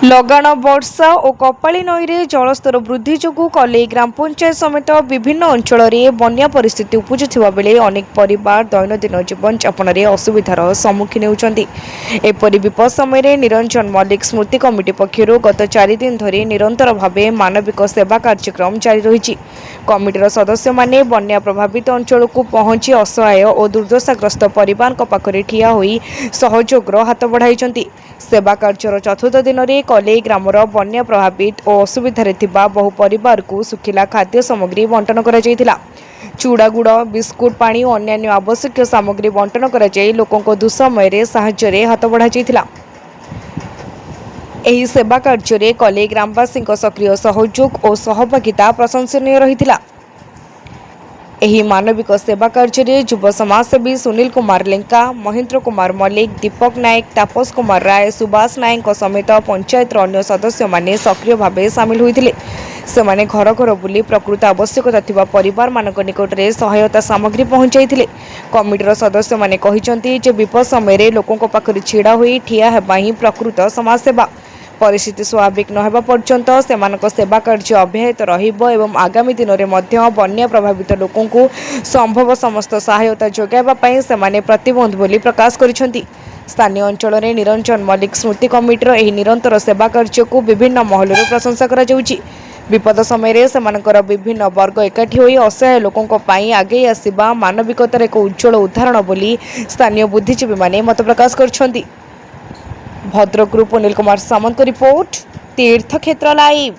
ଲଗାଣ ବର୍ଷା ଓ କପାଳି ନଈରେ ଜଳସ୍ତର ବୃଦ୍ଧି ଯୋଗୁଁ କଲେଇ ଗ୍ରାମ ପଞ୍ଚାୟତ ସମେତ ବିଭିନ୍ନ ଅଞ୍ଚଳରେ ବନ୍ୟା ପରିସ୍ଥିତି ଉପୁଜୁଥିବା ବେଳେ ଅନେକ ପରିବାର ଦୈନନ୍ଦିନ ଜୀବନଯାପନରେ ଅସୁବିଧାର ସମ୍ମୁଖୀନ ହେଉଛନ୍ତି। ଏପରି ବିପଦ ସମୟରେ ନିରଞ୍ଜନ ମଲ୍ଲିକ ସ୍ମୃତି କମିଟି ପକ୍ଷରୁ ଗତ 4 ଦିନ ଧରି ନିରନ୍ତର ଭାବେ ମାନବିକ ସେବା କାର୍ଯ୍ୟକ୍ରମ ଜାରି ରହିଛି। କମିଟିର ସଦସ୍ୟମାନେ ବନ୍ୟା ପ୍ରଭାବିତ ଅଞ୍ଚଳକୁ ପହଞ୍ଚି ଅସହାୟ ଓ ଦୁର୍ଦ୍ଦଶାଗ୍ରସ୍ତ ପରିବାରଙ୍କ ପାଖରେ ଠିଆ ହୋଇ ସହଯୋଗର ହାତ ବଢ଼ାଇଛନ୍ତି। ସେବା କାର୍ଯ୍ୟର ଚତୁର୍ଥ ଦିନରେ କଲେଇ ଗ୍ରାମର ବନ୍ୟା ପ୍ରଭାବିତ ଓ ଅସୁବିଧାରେ ଥିବା ବହୁ ପରିବାରକୁ ଶୁଖିଲା ଖାଦ୍ୟ ସାମଗ୍ରୀ ବଣ୍ଟନ କରାଯାଇଥିଲା। ଚୁଡ଼ା ଗୁଡ଼, ବିସ୍କୁଟ, ପାଣି ଓ ଅନ୍ୟାନ୍ୟ ଆବଶ୍ୟକୀୟ ସାମଗ୍ରୀ ବଣ୍ଟନ କରାଯାଇ ଲୋକଙ୍କ ଦୁଃସମୟରେ ସାହାଯ୍ୟରେ ହାତ ବଢ଼ାଯାଇଥିଲା। ଏହି ସେବା କାର୍ଯ୍ୟରେ କଲେଇ ଗ୍ରାମବାସୀଙ୍କ ସକ୍ରିୟ ସହଯୋଗ ଓ ସହଭାଗିତା ପ୍ରଶଂସନୀୟ ରହିଥିଲା। ଏହି ମାନବିକ ସେବା କାର୍ଯ୍ୟରେ ଯୁବ ସମାଜସେବୀ ସୁନିଲ କୁମାର ଲେଙ୍କା, ମହେନ୍ଦ୍ର କୁମାର ମଲ୍ଲିକ, ଦୀପକ ନାୟକ, ତାପସ କୁମାର ରାୟ, ସୁବାସ ନାୟକଙ୍କ ସମେତ ପଞ୍ଚାୟତର ଅନ୍ୟ ସଦସ୍ୟମାନେ ସକ୍ରିୟ ଭାବେ ସାମିଲ ହୋଇଥିଲେ। ସେମାନେ ଘର ଘର ବୁଲି ପ୍ରକୃତ ଆବଶ୍ୟକତା ଥିବା ପରିବାରମାନଙ୍କ ନିକଟରେ ସହାୟତା ସାମଗ୍ରୀ ପହଞ୍ଚାଇଥିଲେ। କମିଟିର ସଦସ୍ୟମାନେ କହିଛନ୍ତି ଯେ ବିପଦ ସମୟରେ ଲୋକଙ୍କ ପାଖରେ ଛିଡ଼ା ହୋଇ ଠିଆ ହେବା ହିଁ ପ୍ରକୃତ ସମାଜସେବା। ପରିସ୍ଥିତି ସ୍ୱାଭାବିକ ନ ହେବା ପର୍ଯ୍ୟନ୍ତ ସେମାନଙ୍କ ସେବା କାର୍ଯ୍ୟ ଅବ୍ୟାହତ ରହିବ ଏବଂ ଆଗାମୀ ଦିନରେ ମଧ୍ୟ ବନ୍ୟା ପ୍ରଭାବିତ ଲୋକଙ୍କୁ ସମ୍ଭବ ସମସ୍ତ ସହାୟତା ଯୋଗାଇବା ପାଇଁ ସେମାନେ ପ୍ରତିବଦ୍ଧ ବୋଲି ପ୍ରକାଶ କରିଛନ୍ତି। ସ୍ଥାନୀୟ ଅଞ୍ଚଳରେ ନିରଞ୍ଜନ ମଲ୍ଲିକ ସ୍ମୃତି କମିଟିର ଏହି ନିରନ୍ତର ସେବା କାର୍ଯ୍ୟକୁ ବିଭିନ୍ନ ମହଲରୁ ପ୍ରଶଂସା କରାଯାଉଛି। ବିପଦ ସମୟରେ ସେମାନଙ୍କର ବିଭିନ୍ନ ବର୍ଗ ଏକାଠି ହୋଇ ଅସହାୟ ଲୋକଙ୍କ ପାଇଁ ଆଗେଇ ଆସିବା ମାନବିକତାର ଏକ ଉଜ୍ଜ୍ୱଳ ଉଦାହରଣ ବୋଲି ସ୍ଥାନୀୟ ବୁଦ୍ଧିଜୀବୀମାନେ ମତ ପ୍ରକାଶ କରିଛନ୍ତି। ଭଦ୍ରକରୁ ପୁନିଲ କୁମାର ସାମନ୍ତଙ୍କ ରିପୋର୍ଟ, ତୀର୍ଥକ୍ଷେତ୍ର ଲାଇଭ୍।